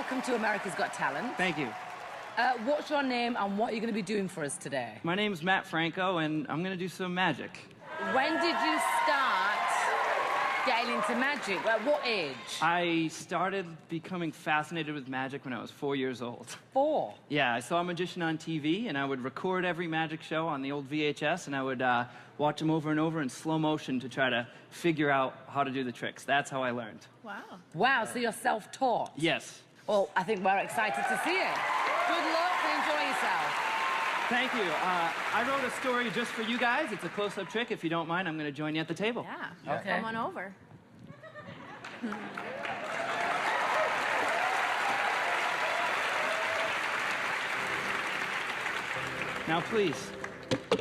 welcome to America's Got Talent. Thank you. What's your name and what are you going to be doing for us today? My name's Matt Franco, and I'm going to do some magic. When did you start getting into magic? At what age? I started becoming fascinated with magic when I was 4 years old. 4? Yeah, I saw a magician on TV, and I would record every magic show on the old VHS, and I would watch them over and over in slow motion to try to figure out how to do the tricks. That's how I learned. Wow. Wow, so you're self-taught? Yes. Well, I think we're excited to see it. Good luck and enjoy yourself. Thank you. I wrote a story just for you guys. It's a close-up trick. If you don't mind, I'm going to join you at the table. Yeah. Okay. Come on over. Now, please,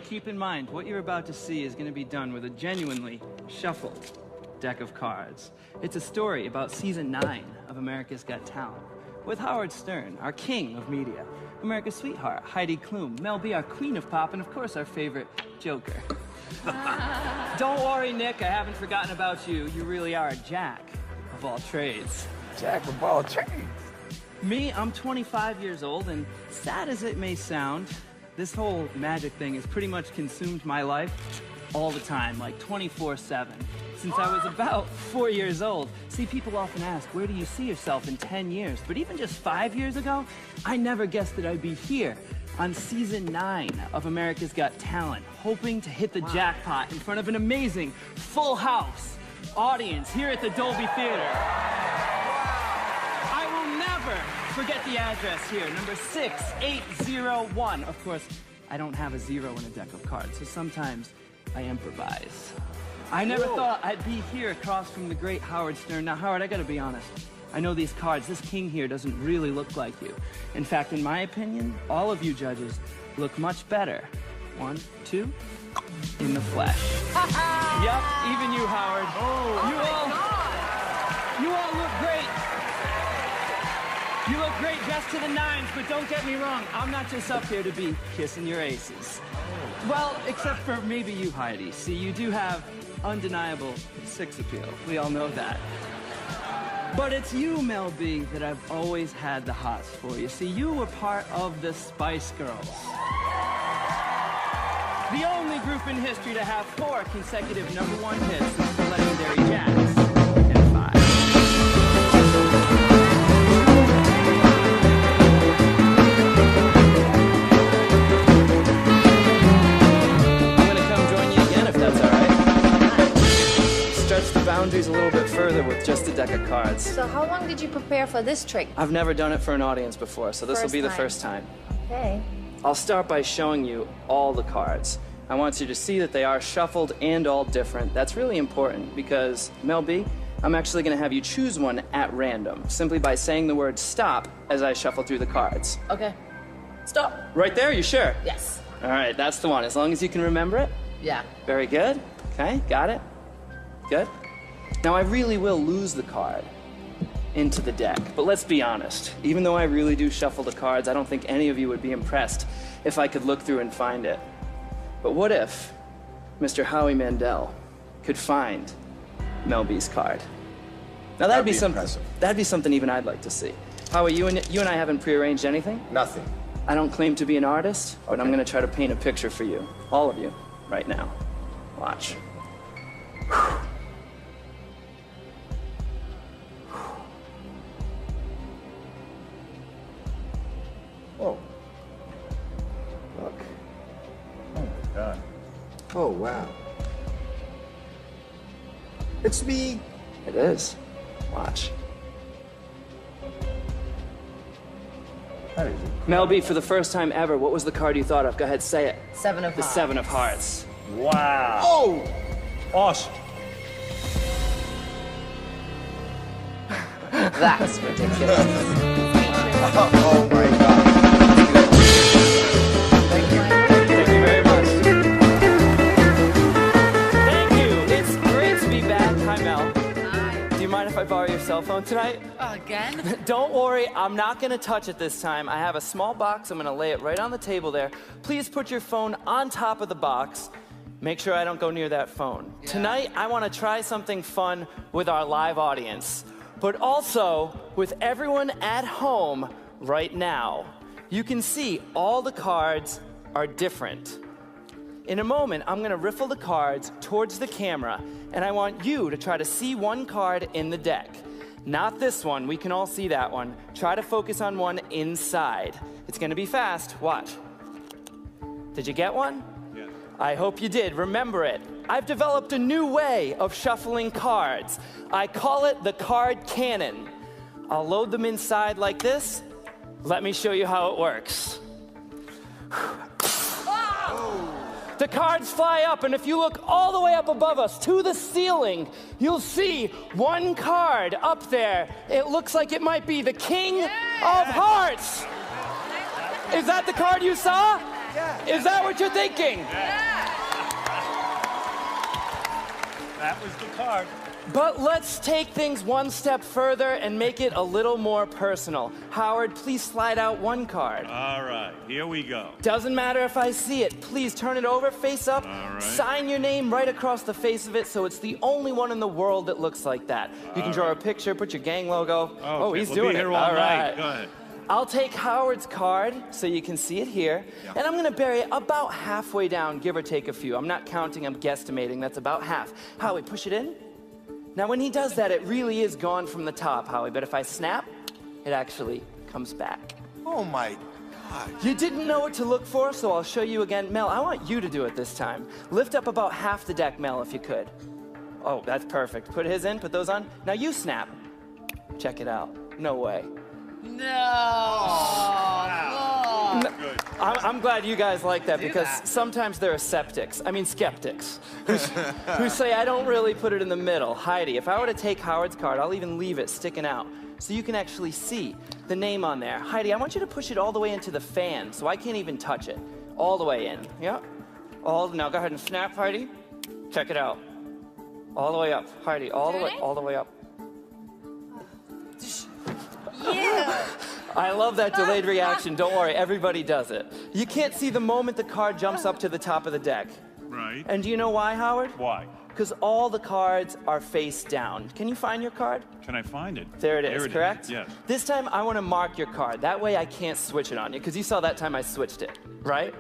keep in mind, what you're about to see is going to be done with a genuinely shuffled deck of cards. It's a story about season 9 of America's Got Talent, with Howard Stern, our king of media, America's sweetheart, Heidi Klum, Mel B, our queen of pop, and of course, our favorite Joker. Don't worry, Nick, I haven't forgotten about you. You really are a jack of all trades. Jack of all trades. Me, I'm 25 years old, and sad as it may sound, this whole magic thing has pretty much consumed my life all the time, like 24/7, since I was about 4 years old. See, people often ask, where do you see yourself in 10 years? But even just 5 years ago, I never guessed that I'd be here on season 9 of America's Got Talent, hoping to hit the jackpot in front of an amazing full house audience here at the Dolby Theater. I will never forget the address here, number 6801. Of course, I don't have a 0 in a deck of cards, so sometimes I improvise. I never thought I'd be here across from the great Howard Stern. Now, Howard, I gotta be honest. I know these cards, this king here doesn't really look like you. In fact, in my opinion, all of you judges look much better. 1, 2, in the flesh. Yup, even you, Howard. You all look great. You look great dressed to the nines, but don't get me wrong, I'm not just up here to be kissing your aces. Well, except for maybe you, Heidi. See, you do have undeniable sex appeal. We all know that. But it's you, Mel B, that I've always had the hots for. You see, you were part of the Spice Girls. The only group in history to have 4 consecutive #1 hits since the legendary Jazz and 5. Stretch the boundaries a little bit further with just a deck of cards. So how long did you prepare for this trick? I've never done it for an audience before, so this will be the first time. Okay. I'll start by showing you all the cards. I want you to see that they are shuffled and all different. That's really important because, Mel B, I'm actually going to have you choose one at random, simply by saying the word stop as I shuffle through the cards. Okay. Stop. Right there, you sure? Yes. All right, that's the one. As long as you can remember it. Yeah. Very good. Okay, got it. Good. Now, I really will lose the card into the deck, but let's be honest. Even though I really do shuffle the cards, I don't think any of you would be impressed if I could look through and find it. But what if Mr. Howie Mandel could find Mel B's card? Now, that'd be something. Impressive. That'd be something even I'd like to see. Howie, you and I haven't prearranged anything? Nothing. I don't claim to be an artist, but I'm going to try to paint a picture for you, all of you, right now. Watch. Oh. Look. Oh my God. Oh wow. It's me. It is. Watch. That is Mel B, for the first time ever, what was the card you thought of? Go ahead, say it. 7 of The hearts. 7 of hearts. wow. Oh. Awesome. That's ridiculous. Oh my God. Thank you. Thank you very much. Thank you. It's great to be back. Hi, Mel. Hi. Do you mind if I borrow your cell phone tonight? Again? Don't worry, I'm not going to touch it this time. I have a small box. I'm going to lay it right on the table there. Please put your phone on top of the box. Make sure I don't go near that phone. Yeah. Tonight, I want to try something fun with our live audience. but also with everyone at home right now. You can see all the cards are different. In a moment, I'm gonna riffle the cards towards the camera, and I want you to try to see one card in the deck. Not this one, we can all see that one. Try to focus on one inside. It's gonna be fast, watch. Did you get one? Yes. I hope you did, remember it. I've developed a new way of shuffling cards. I call it the card cannon. I'll load them inside like this. Let me show you how it works. The cards fly up, and if you look all the way up above us to the ceiling, you'll see one card up there. It looks like it might be the King of Hearts. Is that the card you saw? Yeah. Is that what you're thinking? That was the card. But let's take things one step further and make it a little more personal. Howard, please slide out one card. All right, here we go. Doesn't matter if I see it. Please turn it over, face up. All right. Sign your name right across the face of it so it's the only one in the world that looks like that. You can draw a picture, put your gang logo. Okay, He's we'll doing be here it. all All night. right. Go ahead. I'll take Howard's card so you can see it here. Yeah. And I'm gonna bury it about halfway down, give or take a few. I'm not counting, I'm guesstimating. That's about half. Howie, push it in. Now when he does that, it really is gone from the top, Howie. But if I snap, it actually comes back. Oh my God. You didn't know what to look for, so I'll show you again. Mel, I want you to do it this time. Lift up about half the deck, Mel, if you could. Oh, that's perfect. Put his in, put those on. Now you snap. Check it out. No way. Good. I'm glad you guys like that because sometimes there are skeptics who say I don't really put it in the middle. Heidi, if I were to take Howard's card, I'll even leave it sticking out so you can actually see the name on there. Heidi, I want you to push it all the way into the fan so I can't even touch it. All the way in. Yeah? Now go ahead and snap, Heidi. Check it out. All the way up. Heidi, all the way up. Yeah. I love that delayed reaction. Don't worry, everybody does it. You can't see the moment the card jumps up to the top of the deck. Right. And do you know why, Howard? Why? Because all the cards are face down. Can you find your card? Can I find it? There it is, correct? Yes. This time I want to mark your card. That way I can't switch it on you, because you saw that time I switched it, right?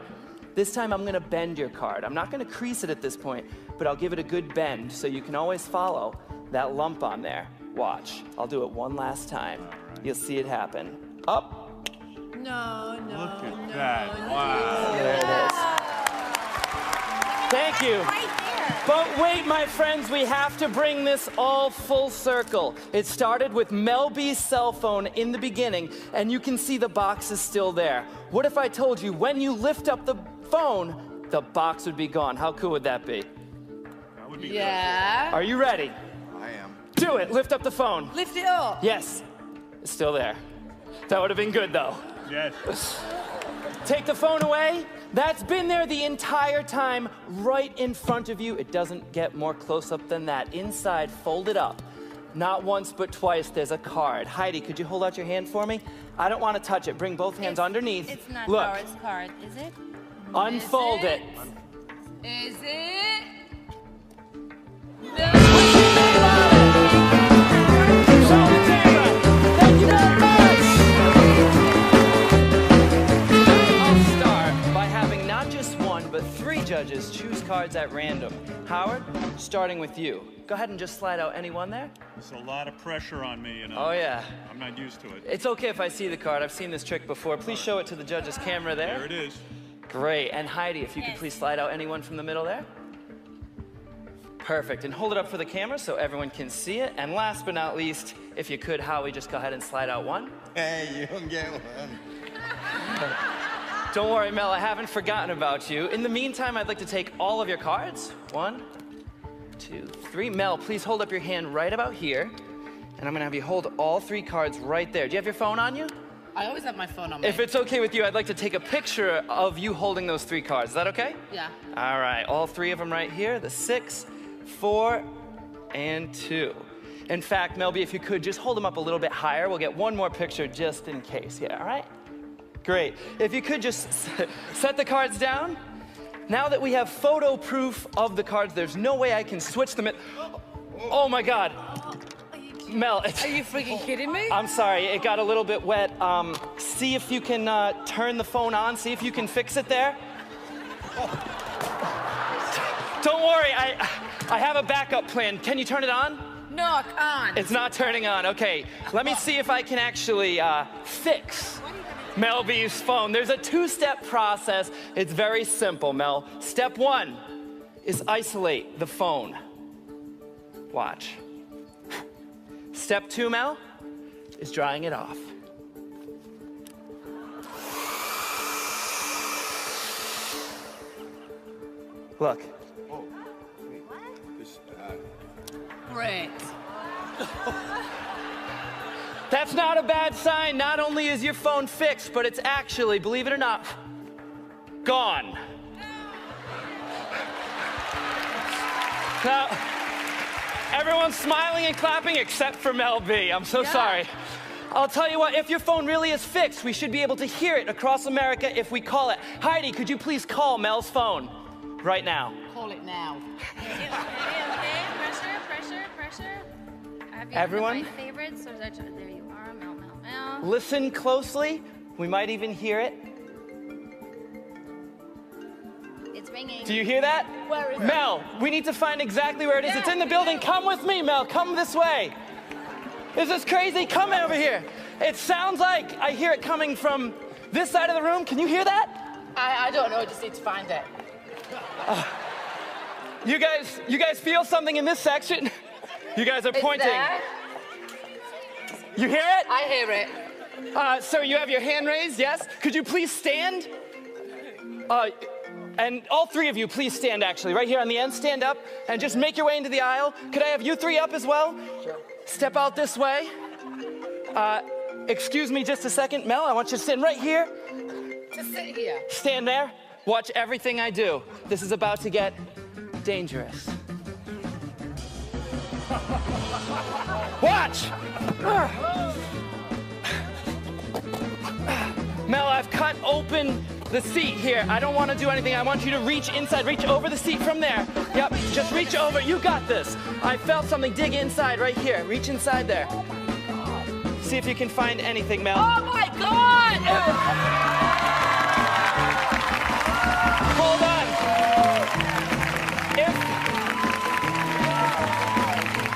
This time I'm going to bend your card. I'm not going to crease it at this point, but I'll give it a good bend so you can always follow that lump on there. Watch. I'll do it one last time. You'll see it happen. Up. No. Look at that. Wow. There it is. Thank you. Right there. But wait, my friends, we have to bring this all full circle. It started with Mel B's cell phone in the beginning, and you can see the box is still there. What if I told you when you lift up the phone, the box would be gone? How cool would that be? That would be Yeah. Are you ready? I am. Do it. Lift up the phone. Lift it up. Yes. It's still there. That would have been good, though. good. Yes. Take the phone away. That's been there the entire time, right in front of you. It doesn't get more close-up than that. Inside, folded up. Not once, but twice, there's a card. Heidi, could you hold out your hand for me? I don't want to touch it. Bring both hands underneath. It's not Look, Howard's card, is it? unfold Is it. Is it? Show the camera. Thank you very much. I'll start by having not just one, but 3 judges choose cards at random. Howard, starting with you. Go ahead and just slide out any one there. There's a lot of pressure on me, you know. Oh, yeah. I'm not used to it. It's okay if I see the card. I've seen this trick before. Please show it to the judge's camera there. There it is. Great. And Heidi, if you could please slide out anyone from the middle there. Perfect. And hold it up for the camera so everyone can see it. And last but not least, if you could, Howie, just go ahead and slide out one. Hey, you don't get one. Don't worry, Mel, I haven't forgotten about you. In the meantime, I'd like to take all of your cards. 1, 2, 3. Mel, please hold up your hand right about here. And I'm gonna have you hold all 3 cards right there. Do you have your phone on you? I always have my phone on me. If it's okay with you, I'd like to take a picture of you holding those 3 cards. Is that okay? Yeah. All right, all 3 of them right here. The 6, 4, and 2. In fact, Melby, if you could, just hold them up a little bit higher. We'll get one more picture just in case. Yeah, all right? Great. If you could just set the cards down. Now that we have photo proof of the cards, there's no way I can switch them. Oh my God. Mel, Are you freaking kidding me? I'm sorry, it got a little bit wet. See if you can turn the phone on, see if you can fix it there. Don't worry, I have a backup plan. Can you turn it on? No, I can't. It's not turning on, okay. Let me see if I can actually fix Mel B's phone. There's a two-step process. It's very simple, Mel. Step one is isolate the phone. Watch. Step two, Mel, is drying it off. Look. Oh, wait. This, Great. That's not a bad sign. Not only is your phone fixed, but it's actually, believe it or not, gone. Now, everyone's smiling and clapping except for Mel B. I'm so sorry. I'll tell you what, if your phone really is fixed, we should be able to hear it across America if we call it. Heidi, could you please call Mel's phone right now? Call it now. Okay, pressure. Have you Everyone? My favorites, or is that, there you are, Mel. Listen closely. We might even hear it. It's ringing. Do you hear that? Where is it? Mel, we need to find exactly where it is. It's in the building. Come with me, Mel. Come this way. Is this crazy? Come over here. It sounds like I hear it coming from this side of the room. Can you hear that? I don't know. I just need to find it. You guys feel something in this section? You guys are It's pointing. there. You hear it? I hear it. Sir, you have your hand raised, yes? Could you please stand? And all three of you, please stand actually. Right here on the end, stand up and just make your way into the aisle. Could I have you three up as well? Sure. Step out this way. Excuse me just a second. Mel, I want you to stand right here. Just sit here. Stand there. Watch everything I do. This is about to get dangerous. Watch! Mel, I've cut open the seat here. I don't want to do anything. I want you to reach inside. Reach over the seat from there. Yep, just reach over. You got this. I felt something dig inside right here. Reach inside there. See if you can find anything, Mel. Oh my God! Hold on.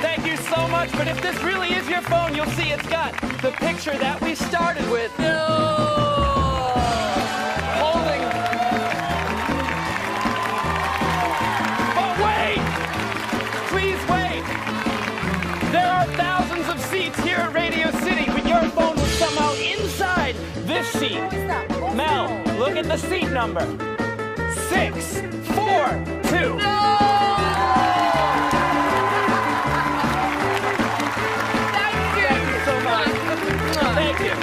Thank you so much, but if this really is your phone, you'll see it's got the picture that we started with. Holding. But wait! Please wait! There are thousands of seats here at Radio City, but your phone was somehow inside this seat. Mel, look at the seat number. 642. Thank you.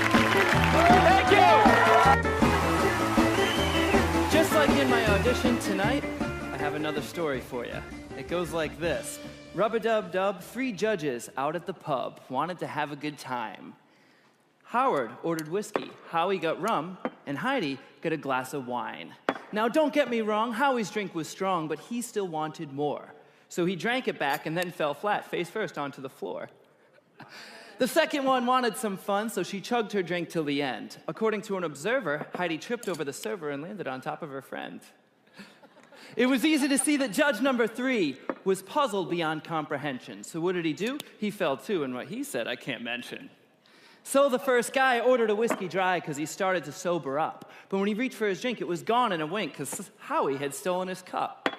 Thank you. Just like in my audition tonight, I have another story for you. It goes like this. Rub-a-dub-dub, 3 judges out at the pub wanted to have a good time. Howard ordered whiskey, Howie got rum, and Heidi got a glass of wine. Now, don't get me wrong, Howie's drink was strong, but he still wanted more. So he drank it back and then fell flat, face first, onto the floor. The second one wanted some fun, so she chugged her drink till the end. According to an observer, Heidi tripped over the server and landed on top of her friend. It was easy to see that judge number 3 was puzzled beyond comprehension. So what did he do? He fell too, and what he said I can't mention. So the first guy ordered a whiskey dry because he started to sober up. But when he reached for his drink, it was gone in a wink because Howie had stolen his cup.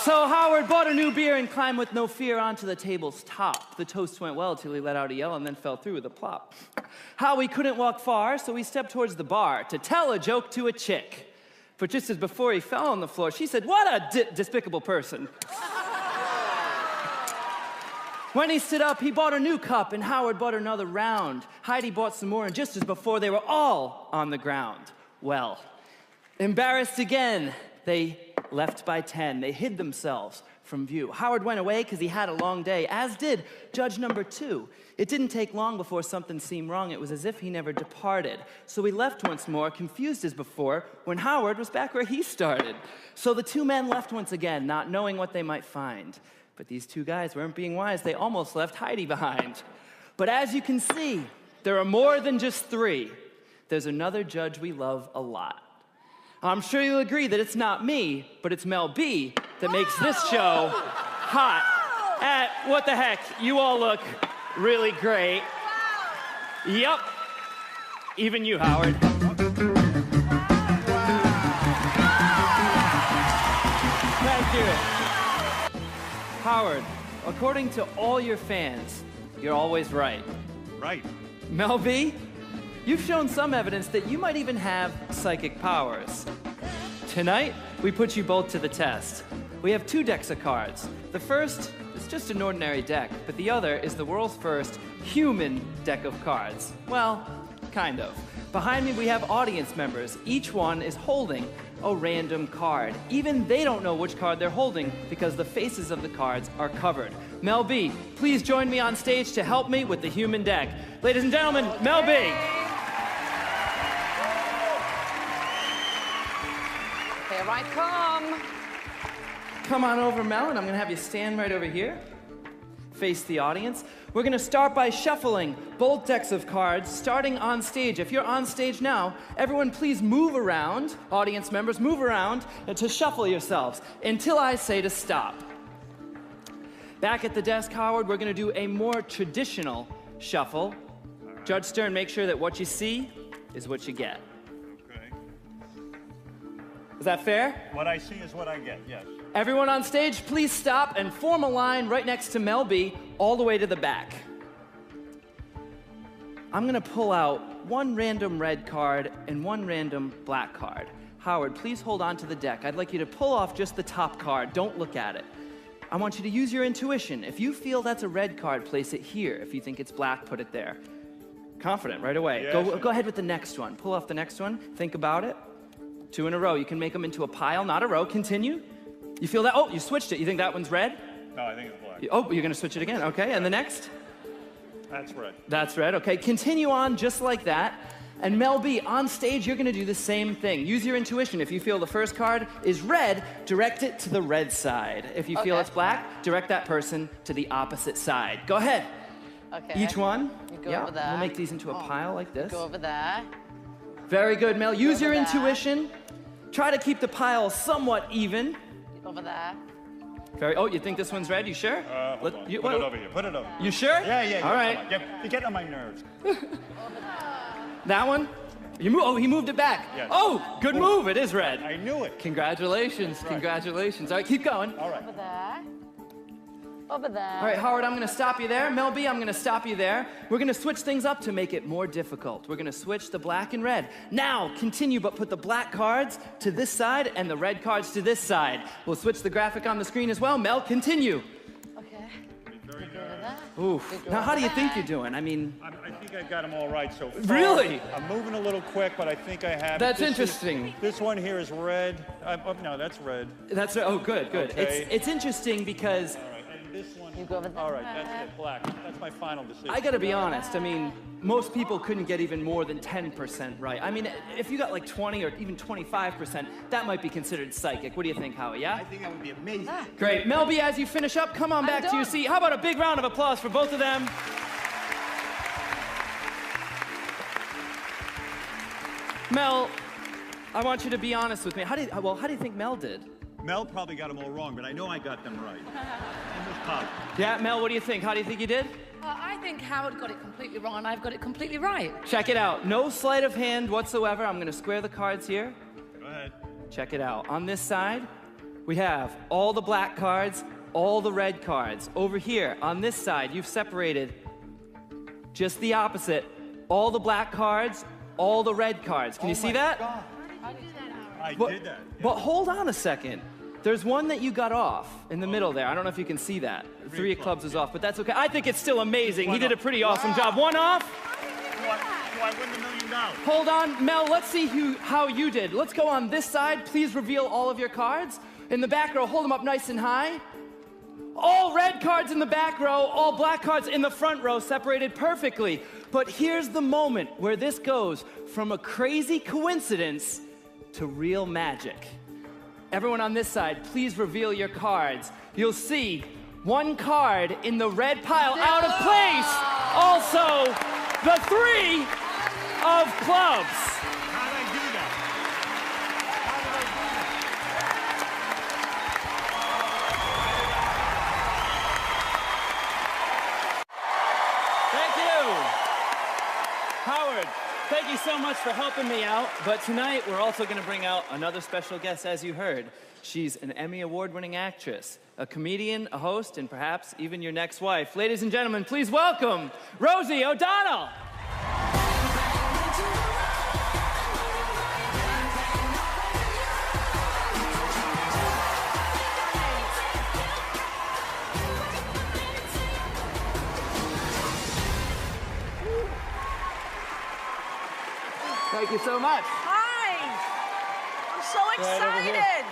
So Howard bought a new beer and climbed with no fear onto the table's top. The toast went well till he let out a yell and then fell through with a plop. Howie couldn't walk far, so he stepped towards the bar to tell a joke to a chick. But just as before he fell on the floor, she said, "What a despicable person." When he stood up, he bought a new cup, and Howard bought another round. Heidi bought some more, and just as before, they were all on the ground. Well, embarrassed again, they left by 10. They hid themselves from view. Howard went away because he had a long day, as did judge number 2. It didn't take long before something seemed wrong. It was as if he never departed. So he left once more, confused as before, when Howard was back where he started. So the 2 men left once again, not knowing what they might find. But these 2 guys weren't being wise. They almost left Heidi behind. But as you can see, there are more than just 3. There's another judge we love a lot. I'm sure you'll agree that it's not me, but it's Mel B that makes this show hot. What the heck? You all look really great. Yep. Even you, Howard. Thank you. Howard, according to all your fans, you're always right. Right. Mel B, you've shown some evidence that you might even have psychic powers. Tonight, we put you both to the test. We have 2 decks of cards. The first is just an ordinary deck, but the other is the world's first human deck of cards. Well, kind of. Behind me, we have audience members. Each one is holding a random card. Even they don't know which card they're holding because the faces of the cards are covered. Mel B, please join me on stage to help me with the human deck. Ladies and gentlemen, Mel B. Here I come. Come on over, Mel, and I'm gonna have you stand right over here. Face the audience. We're gonna start by shuffling both decks of cards, starting on stage. If you're on stage now, everyone please move around, audience members, move around to shuffle yourselves until I say to stop. Back at the desk, Howard, we're gonna do a more traditional shuffle. Judge Stern, make sure that what you see is what you get. Okay. Is that fair? What I see is what I get, yes. Everyone on stage, please stop and form a line right next to Mel B, all the way to the back. I'm gonna pull out 1 random red card and 1 random black card. Howard, please hold on to the deck. I'd like you to pull off just the top card. Don't look at it. I want you to use your intuition. If you feel that's a red card, place it here. If you think it's black, put it there. Confident, right away. Yes. Go ahead with the next one. Pull off the next one. Think about it. 2 in a row. You can make them into a pile, not a row. Continue. You feel that? Oh, you switched it. You think that one's red? No, I think it's black. Oh, you're gonna switch it again. Okay, and the next? That's red. That's red. Okay, continue on just like that. And Mel B, on stage, you're gonna do the same thing. Use your intuition. If you feel the first card is red, direct it to the red side. If you feel it's black, direct that person to the opposite side. Go ahead. Okay. Each one. You go over there. We'll make these into a pile like this. Go over there. Very good, Mel. Use your over there. intuition. Try to keep the pile somewhat even. Over there. Oh, you think this one's red? You sure? Hold on. Put it over here. Put it over. You sure? Yeah. All right. Come on. You're getting on my nerves. That one? He moved it back. Yes. Oh, good move. It is red. I knew it. Congratulations. Congratulations. All right, keep going. All right. Over there. Over there. All right, Howard, I'm going to stop you there. Mel B, I'm going to stop you there. We're going to switch things up to make it more difficult. We're going to switch the black and red. Now, continue, but put the black cards to this side and the red cards to this side. We'll switch the graphic on the screen as well. Mel, continue. Okay. Very Go good. over there. Oof. Now, how do you think you're doing? I mean, I think I got them all right so far. Really? I'm moving a little quick, but I think I have it. That's This interesting. This one here is red. No, that's red. that's, oh, good. Okay. It's interesting because All right. And this one. You go over there. All right. That's it. Black. That's my final decision. I gotta be honest, I mean, most people couldn't get even more than 10% right. I mean, if you got like 20 or even 25%, that might be considered psychic. What do you think, Howie, yeah? I think that would be amazing. Great. Mel B, as you finish up, come on back to your done. seat. How about a big round of applause for both of them? Mel, I want you to be honest with me. How do you think Mel did? Mel probably got them all wrong, but I know I got them right. Almost positive. Yeah, Mel, what do you think? How do you think you did? I think Howard got it completely wrong and I've got it completely right. Check it out. No sleight of hand whatsoever. I'm gonna square the cards here. Go ahead. Check it out. On this side, we have all the black cards, all the red cards. Over here, on this side, you've separated just the opposite. All the black cards, all the red cards. Can you see that? I But, did that. but hold on a second. There's one that you got off in the middle there. I don't know if you can see that. Three of clubs is off, but that's okay. I think it's still amazing. He did a pretty awesome job. One off. Do I win the $1 million? Hold on, Mel, let's see how you did. Let's go on this side. Please reveal all of your cards. In the back row, hold them up nice and high. All red cards in the back row, all black cards in the front row, separated perfectly. But here's the moment where this goes from a crazy coincidence to real magic. Everyone on this side, please reveal your cards. You'll see one card in the red pile out of place. Also, the 3 of clubs. How did I do that? How did I do Thank you. Howard, thank you so much for helping me out. But tonight, we're also going to bring out another special guest, as you heard. She's an Emmy Award-winning actress, a comedian, a host, and perhaps even your next wife. Ladies and gentlemen, please welcome Rosie O'Donnell. Thank you so much. Hi! I'm so Right over here. excited!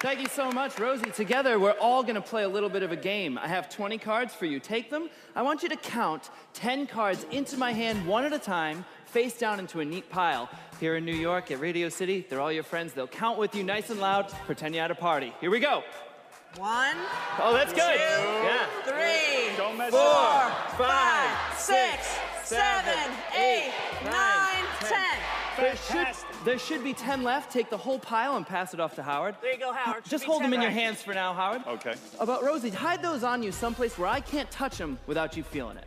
Thank you so much, Rosie. Together, we're all gonna play a little bit of a game. I have 20 cards for you. Take them. I want you to count 10 cards into my hand, one at a time, face down into a neat pile. Here in New York, at Radio City, they're all your friends. They'll count with you nice and loud, pretend you're at a party. Here we go. 1, Oh, that's good. 2, Yeah. 3, Don't mess 4, up. 5, 6, 7, 8, 9, 10. There should be 10 left. Take the whole pile and pass it off to Howard. There you go, Howard. Just Should be hold them 10 in your right. hands for now, Howard. Okay. About Rosie, hide those on you someplace where I can't touch them without you feeling it.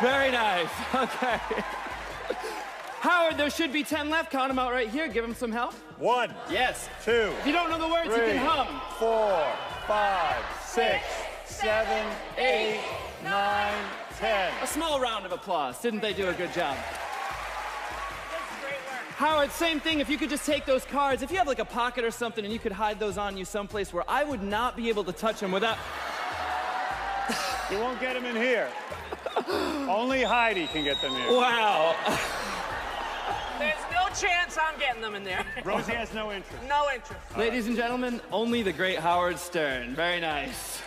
Very nice. Okay. Howard, there should be 10 left. Count them out right here. Give him some help. 1, Yes. 2, If you don't know the words, you 3, can hum. 4, 5, 6, 7, 8, 9, 10. A small round of applause. Didn't they do a good job? That's great work. Howard, same thing. If you could just take those cards, if you have like a pocket or something and you could hide those on you someplace where I would not be able to touch them without... You won't get them in here. Only Heidi can get them here. Wow. There's no chance I'm getting them in there. Rosie has no interest. No interest. Ladies and gentlemen, only the great Howard Stern. Very nice.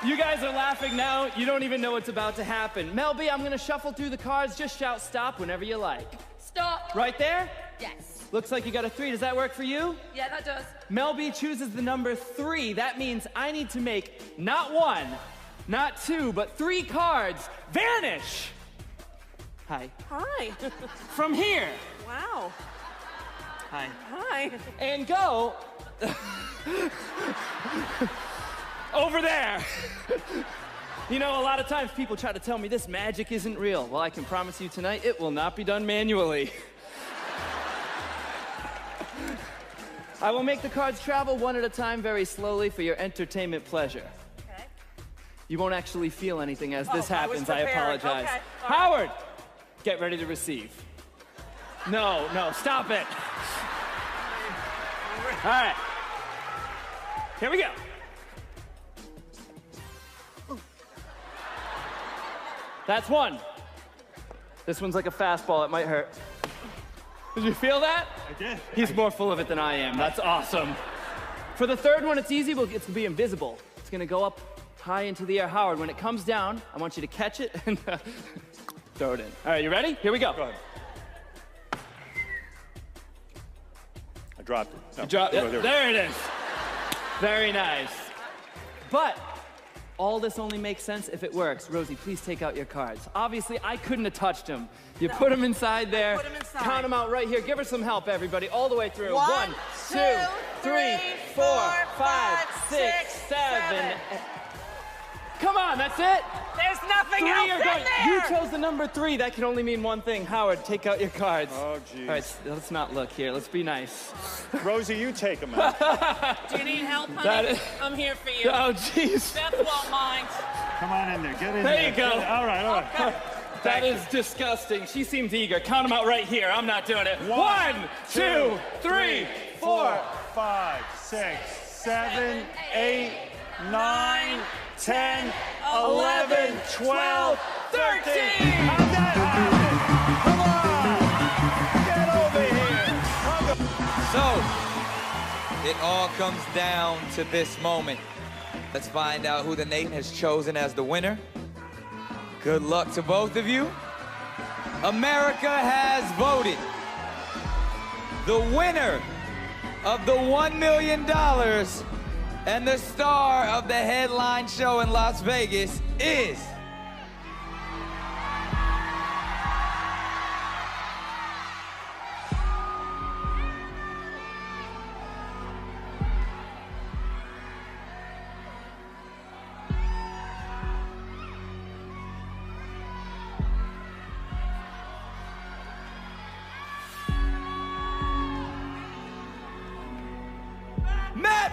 You guys are laughing now. You don't even know what's about to happen. Mel B, I'm gonna shuffle through the cards. Just shout stop whenever you like. Stop. Right there? Yes. Looks like you got a 3. Does that work for you? Yeah, that does. Mel B chooses the number 3. That means I need to make not 1, not 2, but 3 cards vanish. Hi. Hi. From here. Wow. Hi. Hi. And go over there. You know, a lot of times people try to tell me this magic isn't real. Well, I can promise you tonight, it will not be done manually. I will make the cards travel one at a time very slowly for your entertainment pleasure. Okay. You won't actually feel anything as this Oh, I was happens. I prepared. apologize. Okay, all right. Howard, get ready to receive. No, stop it. All right. Here we go. That's 1. This one's like a fastball. It might hurt. Did you feel that? I did. He's more full of it than I am. That's awesome. For the third one, it's easy. It's going to be invisible. It's going to go up high into the air. Howard, when it comes down, I want you to catch it and throw it in. All right, you ready? Here we go. Go ahead. I dropped it. No. Drop Oh, it. There it is. Very nice. But all this only makes sense if it works. Rosie, please take out your cards. Obviously, I couldn't have touched them. You put them inside there. put 'em inside. Count them out right here. Give her some help, everybody, all the way through. 1, 1, 2, 2, 3, 4, 5, 6, 6, 7. Come on, that's it. There's nothing 3 else are in going. there. You chose the number 3. That can only mean one thing. Howard, take out your cards. Oh, geez. All right, let's not look here. Let's be nice. Rosie, you take them out. Do you need help, honey? That is- I'm here for you. Oh, jeez. Beth won't mind. Come on in there. Get in There there. you go. All right, all right. That is disgusting. She seems eager. Count them out right here. I'm not doing it. 1, 2, 3, 4. 5, 6, 7, 8, 9, 10, 11, 12, 13. How'd that happen? Come on. It all comes down to this moment. Let's find out who the Nate has chosen as the winner. Good luck to both of you. America has voted. The winner of the $1 million and the star of the headline show in Las Vegas is...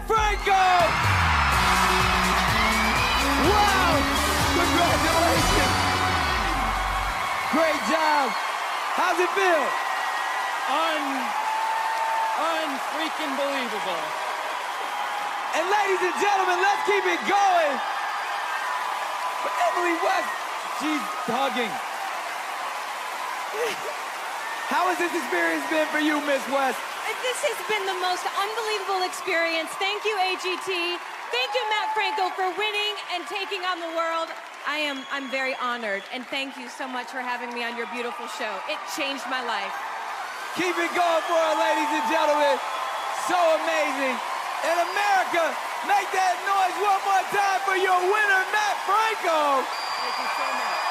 Franco! Wow! Congratulations! Great job! How's it feel? Unfreaking believable. And ladies and gentlemen, let's keep it going. For Emily West, she's hugging. How has this experience been for you, Miss West? This has been the most unbelievable experience. Thank you, AGT. Thank you, Matt Franco, for winning and taking on the world. I'm very honored, and thank you so much for having me on your beautiful show. It changed my life. Keep it going for her, ladies and gentlemen. So amazing. And America, make that noise one more time for your winner, Matt Franco. Thank you so much.